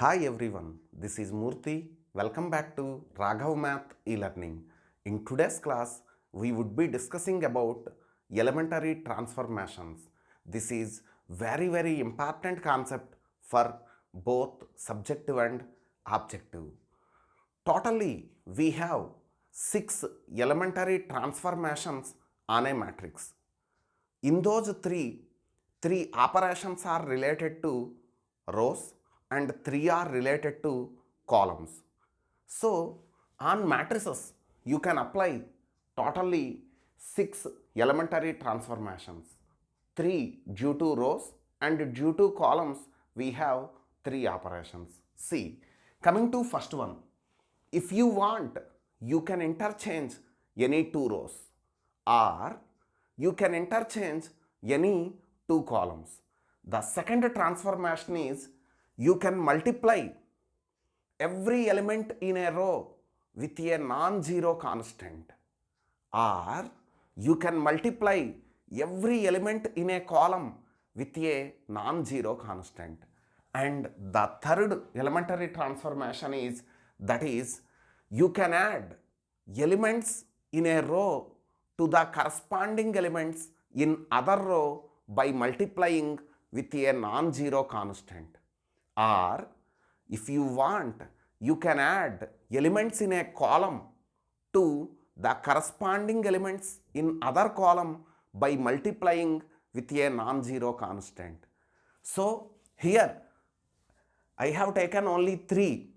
Hi everyone, this is Murthy. Welcome back to Raghav Math e-learning. In today's class, we would be discussing about elementary transformations. This is very important concept for both subjective and objective. Totally, we have 6 elementary transformations on a matrix. In those three operations are related to rows and three are related to columns. So on matrices you can apply totally 6 elementary transformations. 3 due to rows and due to columns we have 3 operations. See, coming to first one, if you want you can interchange any two rows or you can interchange any two columns. The second transformation is you can multiply every element in a row with a non-zero constant, or you can multiply every element in a column with a non-zero constant. And the third elementary transformation is that is you can add elements in a row to the corresponding elements in other row by multiplying with a non-zero constant. Or if you want, you can add elements in a column to the corresponding elements in other column by multiplying with a non-zero constant. So here I have taken only 3.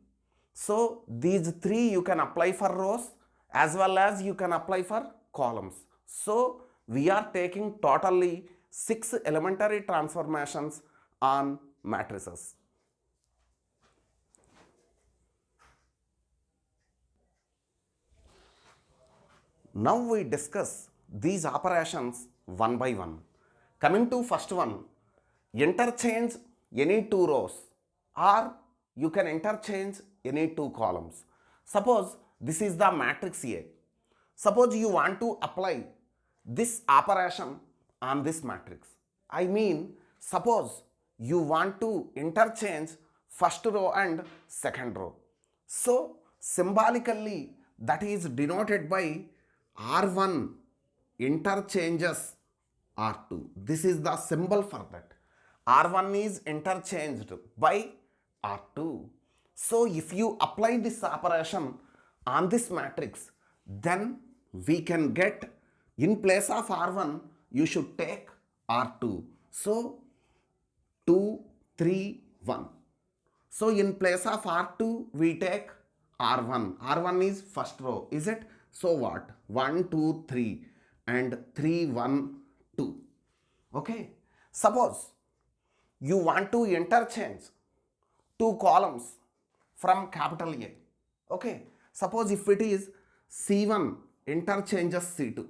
So these 3 you can apply for rows as well as you can apply for columns. So we are taking totally 6 elementary transformations on matrices. Now we discuss these operations one by one. Coming to first one, interchange any two rows or you can interchange any two columns. Suppose this is the matrix A. Suppose you want to apply this operation on this matrix. I mean, suppose you want to interchange first row and second row. So symbolically that is denoted by R1 interchanges R2. This is the symbol for that. R1 is interchanged by R2. So if you apply this operation on this matrix, then we can get in place of R1 you should take R2. So 2, 3, 1. So in place of R2 we take R1. R1 is first row, is it? So what? 1, 2, 3 and 3, 1, 2. Okay. Suppose you want to interchange two columns from capital A. Okay. Suppose if it is C1 interchanges C2,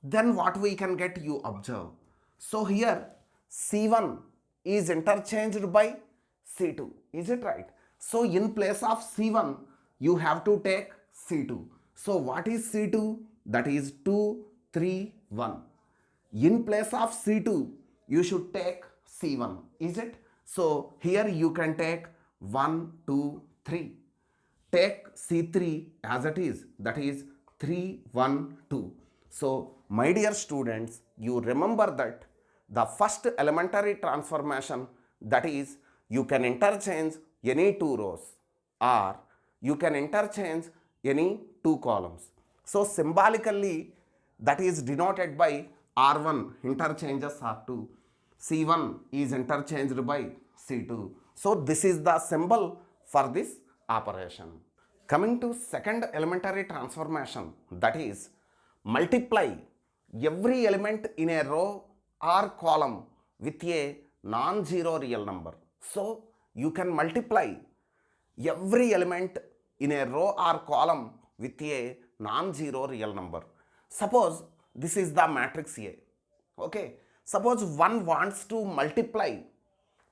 then what we can get, you observe. So here C1 is interchanged by C2, is it right? So in place of C1 you have to take C2. So what is C2? That is 2, 3, 1. In place of C2 you should take C1, is it? So here you can take 1, 2, 3. Take C3 as it is, that is 3, 1, 2. So my dear students, you remember that the first elementary transformation, that is you can interchange any two rows or you can interchange any two columns. So symbolically that is denoted by R1 interchanges R2, C1 is interchanged by C2. So this is the symbol for this operation. Coming to second elementary transformation, that is multiply every element in a row or column with a non-zero real number. So you can multiply every element in a row or column with a non-zero real number. Suppose this is the matrix A. Okay. Suppose one wants to multiply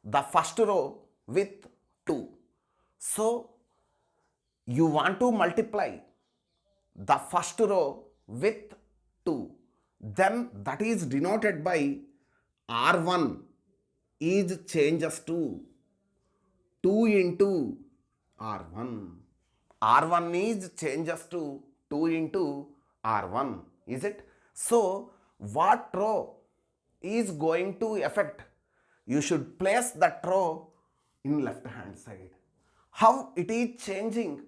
the first row with 2. So you want to multiply the first row with 2, then that is denoted by R1 is changes to 2 into R1. R1 is changes to 2 into R1, is it? So what row is going to affect? You should place that row in left hand side. How it is changing?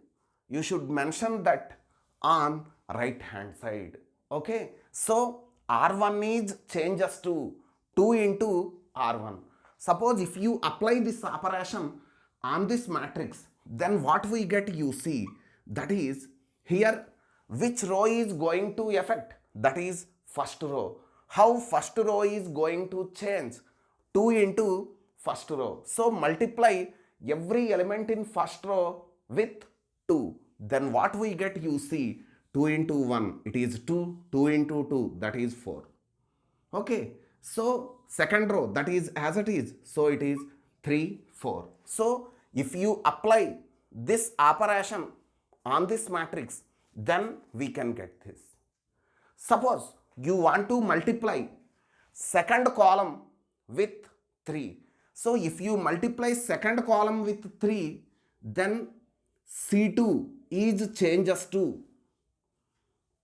You should mention that on right hand side. Okay, so R1 is changes to 2 into R1. Suppose if you apply this operation on this matrix, then what we get, you see, that is here which row is going to affect, that is first row. How first row is going to change? 2 into first row. So multiply every element in first row with 2. Then what we get, you see, 2 into 1, it is 2, 2 into 2, that is 4. Okay, so second row, that is as it is, so it is 3, 4. So if you apply this operation on this matrix, then we can get this. Suppose you want to multiply second column with 3. So if you multiply second column with 3, then C2 is changes to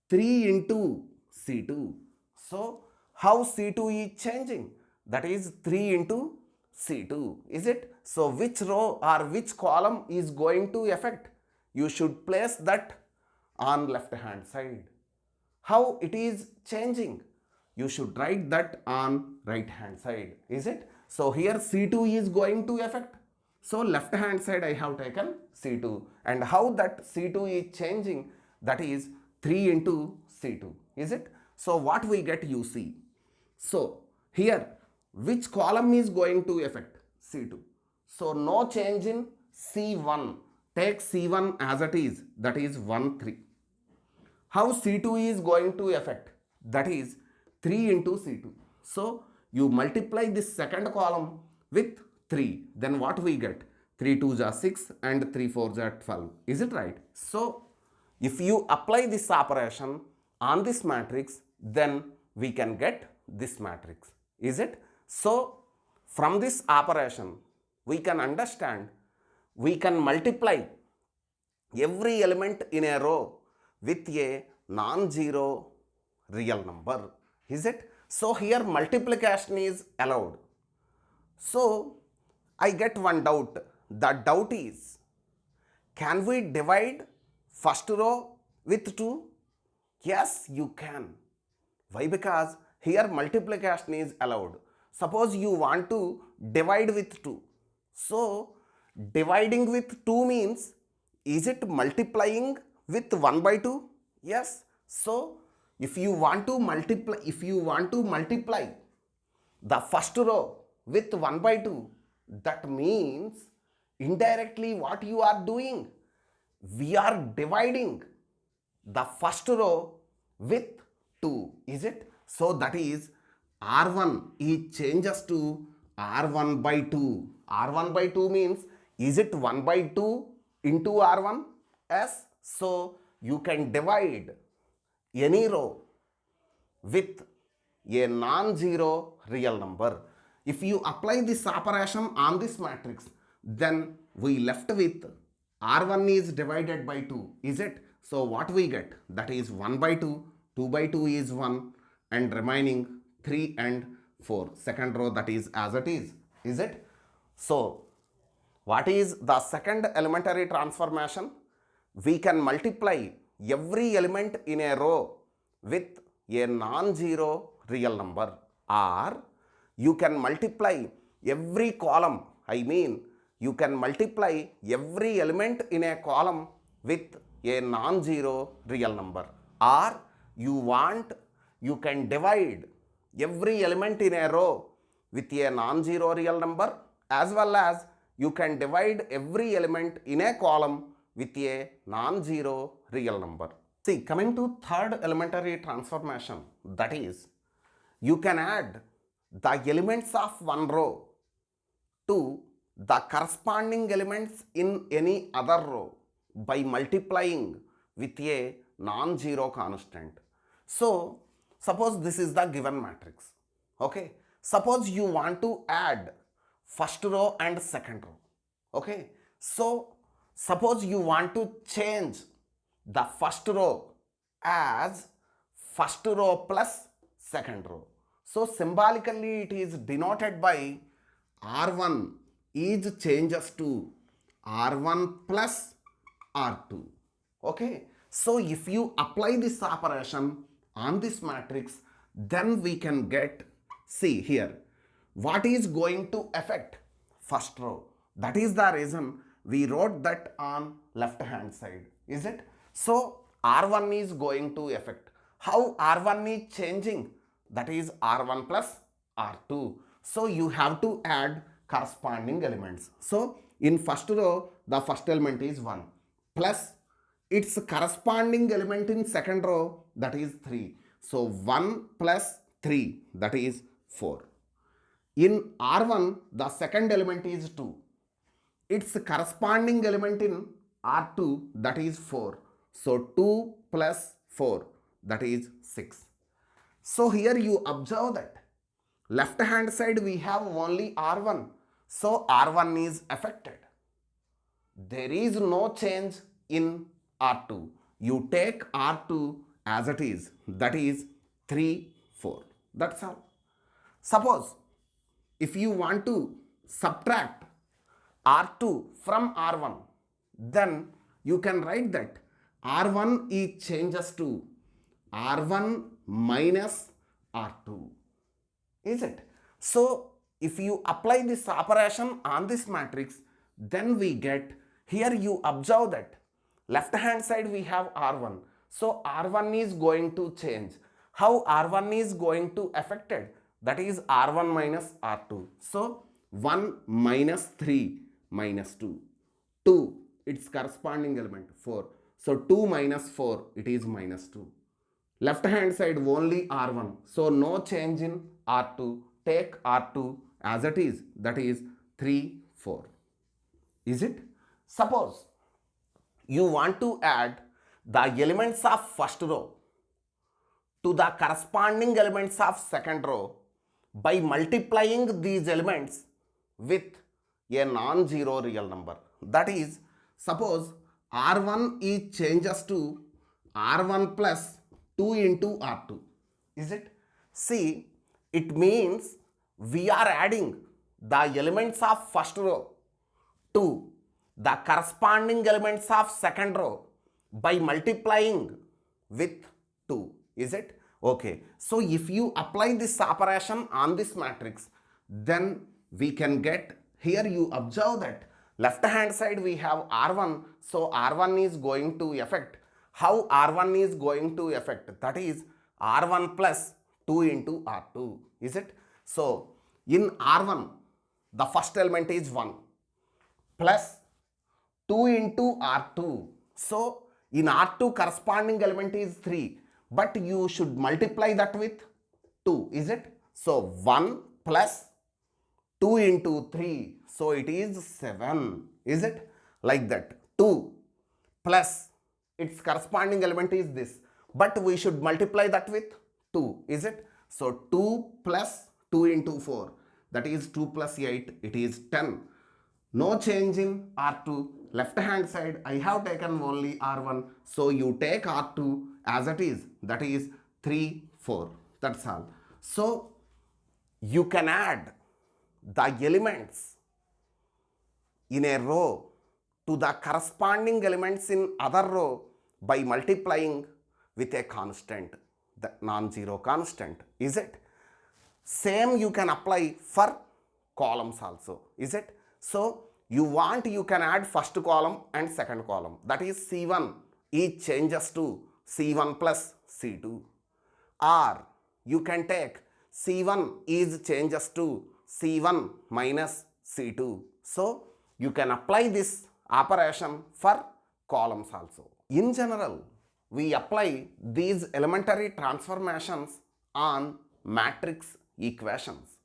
3 into C2. So how C2 is changing? That is 3 into C2, is it? So which row or which column is going to affect? You should place that on left hand side. How it is changing? You should write that on right hand side, is it? So here C2 is going to affect. So left hand side I have taken C2, and how that C2 is changing, that is 3 into C2, is it? So what we get, you see. So here which column is going to affect? C2. So no change in C1. Take C1 as it is, that is 1, 3. How C2 is going to affect? That is 3 into C2. So you multiply this second column with 3. Then what we get? 3 2s are 6 and 3 4s are 12. Is it right? So if you apply this operation on this matrix, then we can get this matrix. Is it? So from this operation, we can understand, we can multiply every element in a row with a non-zero real number, is it? So here multiplication is allowed. So I get one doubt. The doubt is, can we divide first row with 2? Yes, you can. Why? Because here multiplication is allowed. Suppose you want to divide with 2. So dividing with 2 means, is it multiplying with 1 by 2? Yes. So if you want to multiply the first row with 1 by 2, that means indirectly what you are doing, we are dividing the first row with 2, is it? So that is R1 is changes to R1 by 2. R1 by 2 means, is it 1 by 2 into R1? Yes. So you can divide any row with a non-zero real number. If you apply this operation on this matrix, then we left with R1 is divided by 2, is it? So what we get? That is 1 by 2, 2 by 2 is 1, and remaining 3 and 4. Second row, that is as it is it? So what is the second elementary transformation? We can multiply every element in a row with a non-zero real number, or you can multiply every column, you can multiply every element in a column with a non-zero real number, or you can divide every element in a row with a non-zero real number, as well as you can divide every element in a column with a non-zero real number. See, coming to third elementary transformation, that is, you can add the elements of one row to the corresponding elements in any other row by multiplying with a non-zero constant. So suppose this is the given matrix. Okay, suppose you want to add first row and second row. Okay, so suppose you want to change the first row as first row plus second row. So symbolically it is denoted by R1 is changes to R1 plus R2. Okay, so if you apply this operation on this matrix, then we can get, see here, what is going to affect first row. That is the reason we wrote that on left hand side, is it? So R1 is going to affect. How R1 is changing? That is R1 plus R2. So you have to add corresponding elements. So in first row, the first element is 1 plus its corresponding element in second row, that is 3. So 1 plus 3, that is 4. In R1, the second element is 2. Its corresponding element in R2, that is 4. So 2 plus 4, that is 6. So here you observe that left hand side we have only R1. So R1 is affected. There is no change in R2. You take R2 as it is, that is 3, 4. That's all. Suppose if you want to subtract R2 from R1, then you can write that R1 is changes to R1 minus R2. Is it? So if you apply this operation on this matrix, then we get, here you observe that left hand side we have R1. So R1 is going to change. How R1 is going to affected? That is R1 minus R2. So 1 minus 3 minus 2. 2, its corresponding element 4. So 2 minus 4, it is minus 2. Left hand side only R1. So no change in R2. Take R2 as it is, that is 3, 4. Is it? Suppose you want to add the elements of first row to the corresponding elements of second row by multiplying these elements with a non-zero real number. That is, suppose R1 is changes to R1 plus 2 into R2. Is it? See, it means we are adding the elements of first row to the corresponding elements of second row by multiplying with 2. Is it? Okay. So if you apply this operation on this matrix, then we can get, here you observe that left hand side we have R1. So R1 is going to affect. How R1 is going to affect? That is R1 plus 2 into R2. Is it? So in R1, the first element is 1 plus 2 into R2. So in R2 corresponding element is 3, but you should multiply that with 2. Is it? So 1 plus 2 into 3. So it is 7. Is it? Like that. 2 plus its corresponding element is this, but we should multiply that with 2. Is it? So 2 plus 2 into 4, that is 2 plus 8, it is 10. No change in R2. Left hand side I have taken only R1. So you take R2 as it is, that is 3, 4. That's all. So you can add the elements in a row to the corresponding elements in other row by multiplying with a constant, the non-zero constant. Is it? Same you can apply for columns also. Is it? So you want, you can add first column and second column. That is C1 is changes to C1 plus C2. Or you can take C1 is changes to C1 minus C2. So you can apply this operation for columns also. In general, we apply these elementary transformations on matrix equations.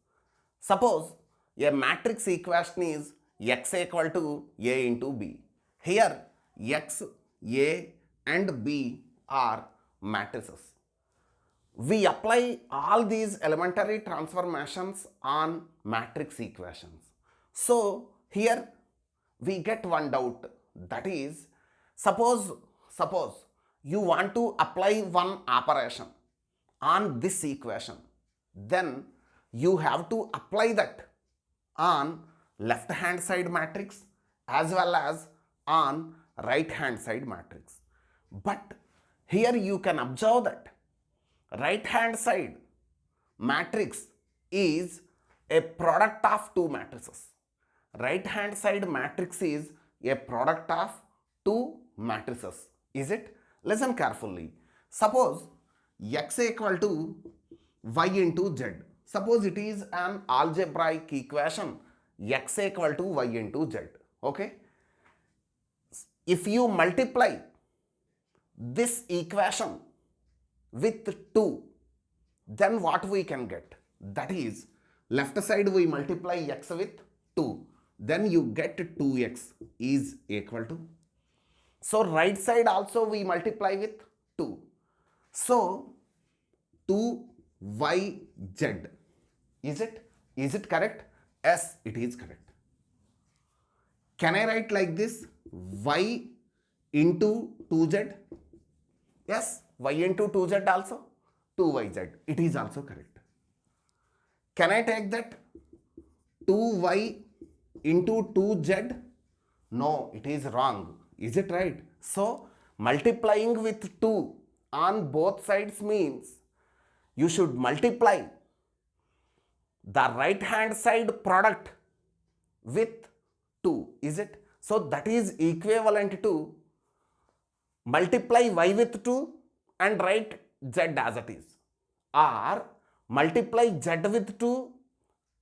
Suppose a matrix equation is x equal to a into b. Here x, a and b are matrices. We apply all these elementary transformations on matrix equations. So here we get one doubt, that is, suppose you want to apply one operation on this equation, then you have to apply that on left hand side matrix as well as on right hand side matrix. But here you can observe that right hand side matrix is a product of two matrices. Right hand side matrix is a product of two matrices. Is it? Listen carefully. Suppose x equal to y into z. Suppose it is an algebraic equation x equal to y into z. Okay? If you multiply this equation with 2, then what we can get? That is, left side we multiply x with 2, then you get 2x is equal to. So right side also we multiply with 2. So 2yz. Is it? Is it correct? Yes, it is correct. Can I write like this? Y into 2z? Yes, y into 2z also? 2yz. It is also correct. Can I take that 2y into 2z? No, it is wrong. Is it right? So, multiplying with 2 on both sides means you should multiply the right hand side product with 2. Is it? So, that is equivalent to multiply y with 2 and write z as it is, or multiply z with 2,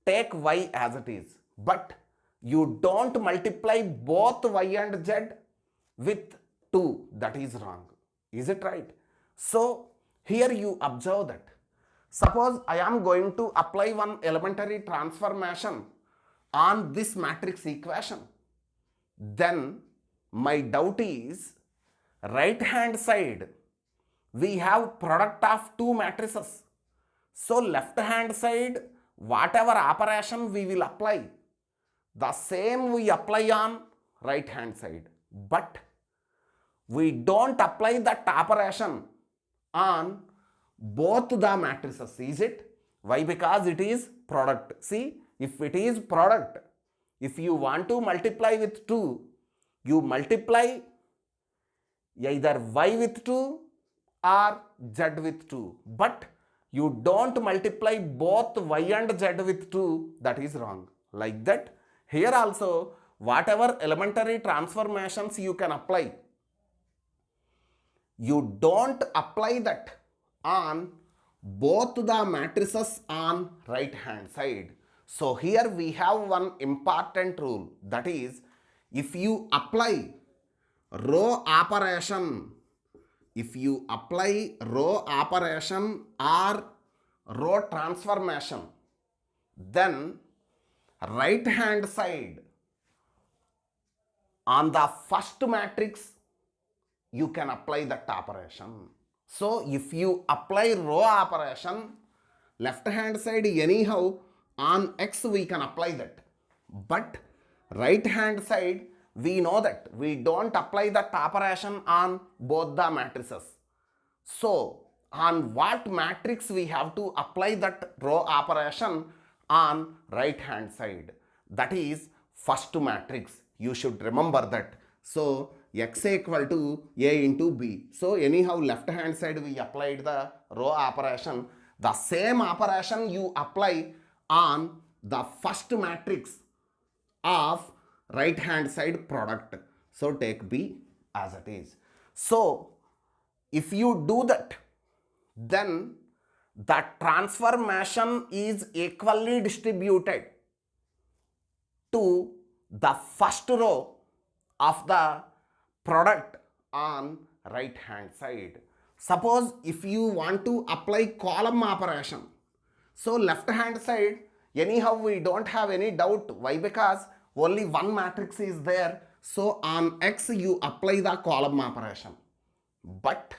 take y as it is, but you don't multiply both y and z with 2. That is wrong. Is it right? So here you observe that suppose I am going to apply one elementary transformation on this matrix equation, then my doubt is right hand side we have product of two matrices. So left hand side whatever operation we will apply, the same we apply on right hand side, but we don't apply that operation on both the matrices. Is it? Why? Because it is product. See, if it is product, if you want to multiply with 2, you multiply either y with 2 or z with 2, but you don't multiply both y and z with 2. That is wrong. Like that, here also whatever elementary transformations you can apply, you don't apply that on both the matrices on right hand side. So here we have one important rule, that is, if you apply row operation, or row transformation, then right hand side on the first matrix you can apply that operation. So if you apply row operation, left hand side anyhow on x we can apply that, but right hand side we know that we don't apply that operation on both the matrices. So on what matrix we have to apply that row operation? On right hand side, that is first matrix. You should remember that. So x equal to a into b. So anyhow left hand side we applied the row operation. The same operation you apply on the first matrix of right hand side product. So take b as it is. So if you do that, then the transformation is equally distributed to the first row of the product on right hand side. Suppose if you want to apply column operation, so left hand side anyhow we don't have any doubt. Why? Because only one matrix is there. So on x you apply the column operation, but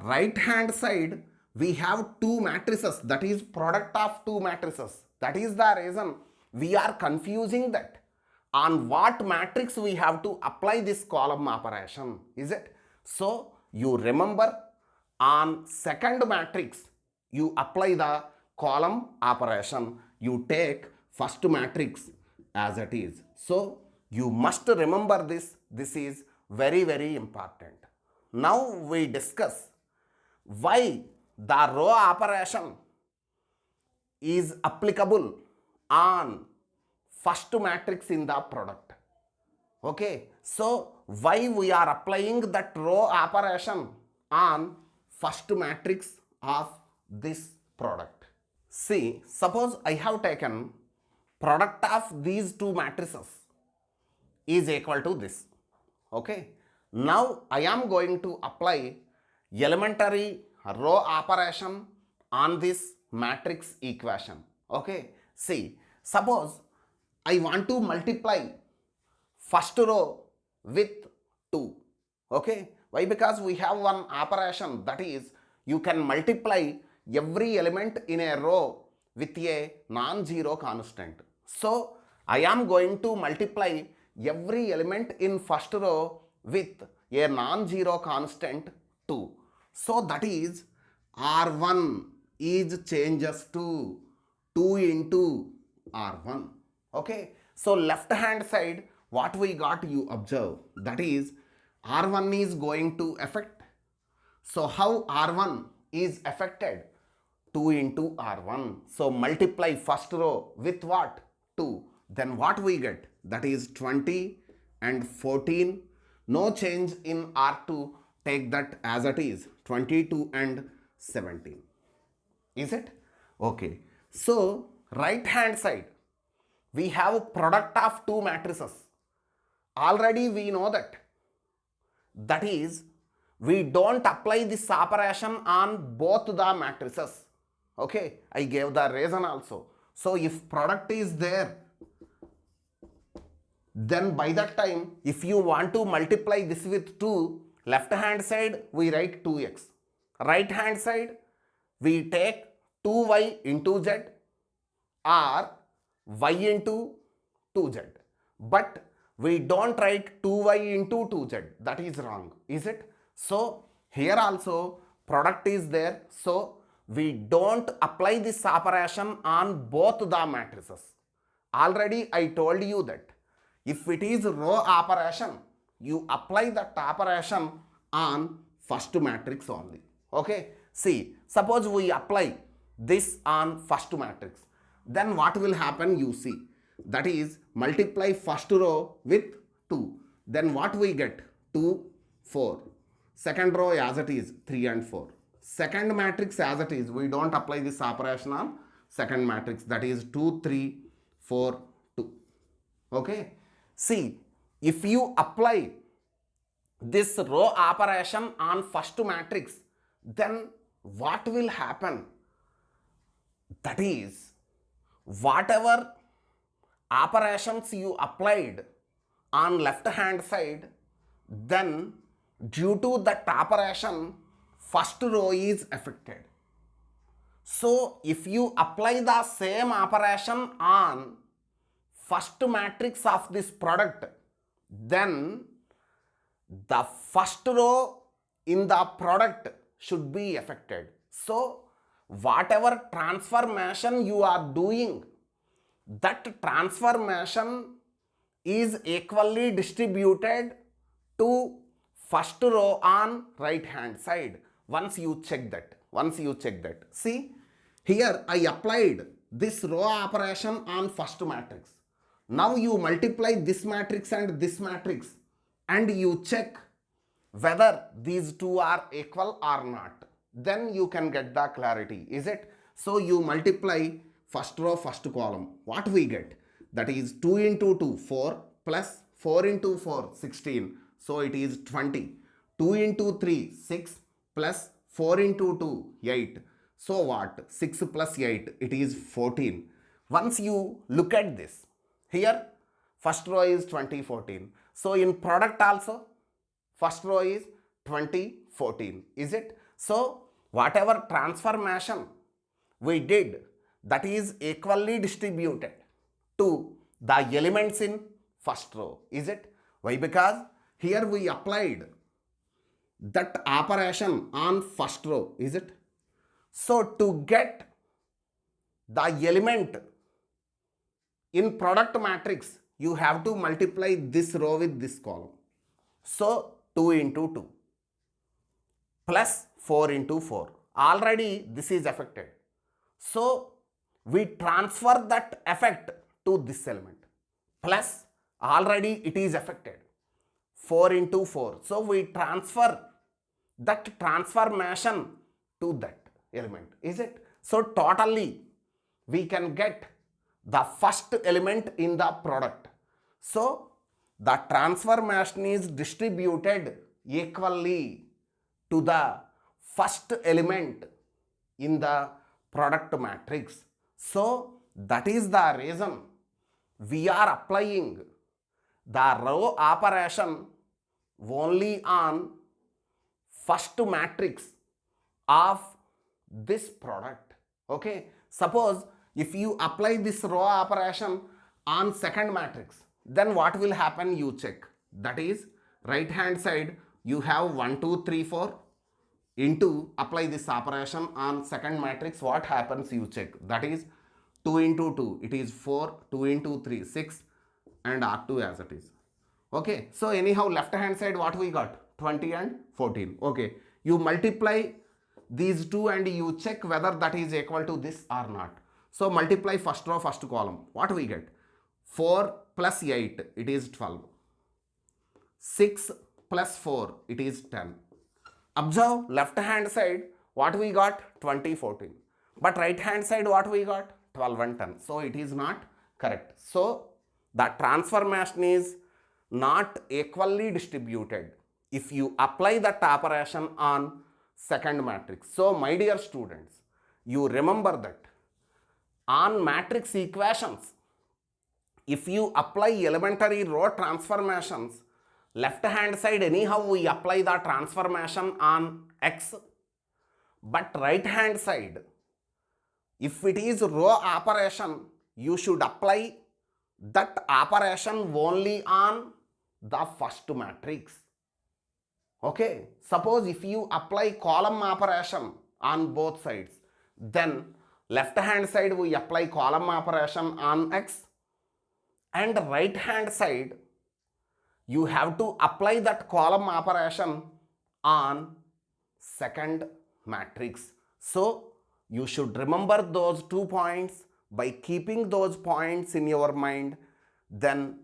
right hand side we have two matrices, that is product of two matrices. That is the reason we are confusing that on what matrix we have to apply this column operation, is it? So you remember, on second matrix you apply the column operation, you take first matrix as it is. So you must remember this is very important. Now we discuss why the row operation is applicable on first matrix in the product. Okay, so why we are applying that row operation on first matrix of this product? See, suppose I have taken product of these two matrices is equal to this. Okay, now I am going to apply elementary row operation on this matrix equation. Okay, see, suppose I want to multiply first row with 2. Okay, why? Because we have one operation, that is, you can multiply every element in a row with a non-zero constant. So I am going to multiply every element in first row with a non-zero constant 2. So that is R1 is changes to 2 into R1. Okay, so left hand side what we got, you observe, that is R1 is going to affect. So how R1 is affected? 2 into R1. So multiply first row with what? 2. Then what we get? That is 20 and 14. No change in R2. Take that as it is. 22 and 17. Is it? Okay. So right hand side we have product of two matrices. Already we know that. That is, we don't apply this operation on both the matrices. Okay, I gave the reason also. So if product is there, then by that time, if you want to multiply this with 2, left hand side we write 2x. Right hand side we take 2y into z or y into 2z. But we don't write 2y into 2z. That is wrong, is it? So here also product is there. So we don't apply this operation on both the matrices. Already I told you that if it is row operation, you apply that operation on first matrix only. Okay, see, suppose we apply this on first matrix, then what will happen, you see, that is multiply first row with 2, then what we get? 2, 4. Second row as it is 3 and 4. Second matrix as it is, we don't apply this operation on second matrix, that is 2, 3, 4, 2. Okay, see, if you apply this row operation on first matrix, then what will happen? That is, whatever operations you applied on left hand side, then due to that operation first row is affected. So if you apply the same operation on first matrix of this product, then the first row in the product should be affected. So whatever transformation you are doing, that transformation is equally distributed to first row on right hand side. Once you check that, see, here I applied this row operation on first matrix. Now you multiply this matrix and you check whether these two are equal or not. Then you can get the clarity, is it? So you multiply first row, first column. What we get? That is 2 into 2, 4, plus 4 into 4, 16. So it is 20. 2 into 3, 6, plus 4 into 2, 8. So what? 6 plus 8, it is 14. Once you look at this, here first row is 20, 14. So in product also, first row is 20, 14. Is it? So whatever transformation we did, that is equally distributed to the elements in first row. Is it? Why? Because here we applied that operation on first row. Is it? So to get the element in product matrix, you have to multiply this row with this column. So 2 into 2 plus 4 into 4. Already this is affected. So we transfer that effect to this element. Plus already it is affected. 4 into 4. So we transfer that transformation to that element. Is it? So totally we can get the first element in the product. So the transformation is distributed equally to the first element in the product matrix. So that is the reason we are applying the row operation only on first matrix of this product. Okay, suppose if you apply this row operation on second matrix, then what will happen? You check. That is, right hand side you have 1 2 3 4 into apply this operation on second matrix. What happens? You check. That is 2 into 2, it is 4, 2 into 3, 6, and R2 as it is. Okay, so anyhow left hand side what we got? 20 and 14. Okay, you multiply these two and you check whether that is equal to this or not. So multiply first row, first column. What we get? 4 plus 8, it is 12. 6 plus 4, it is 10. Observe left hand side what we got? 20, 14. But right hand side what we got? 12 and 10. So it is not correct. So the transformation is not equally distributed if you apply that operation on second matrix. So my dear students, you remember that on matrix equations, if you apply elementary row transformations, left hand side anyhow we apply the transformation on X, but right hand side if it is row operation, you should apply that operation only on the first matrix. Okay, suppose if you apply column operation on both sides, then left hand side we apply column operation on X, and right hand side you have to apply that column operation on second matrix. So you should remember those 2 points. By keeping those points in your mind, then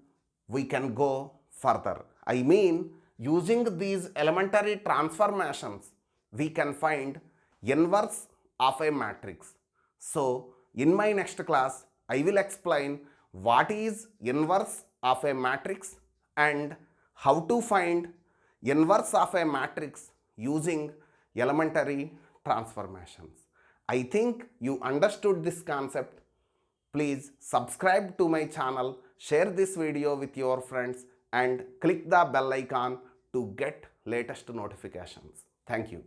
we can go further. I mean, using these elementary transformations, we can find inverse of a matrix. So in my next class, I will explain what is inverse of a matrix and how to find inverse of a matrix using elementary transformations. I think you understood this concept. Please subscribe to my channel, share this video with your friends, and click the bell icon to get latest notifications. Thank you.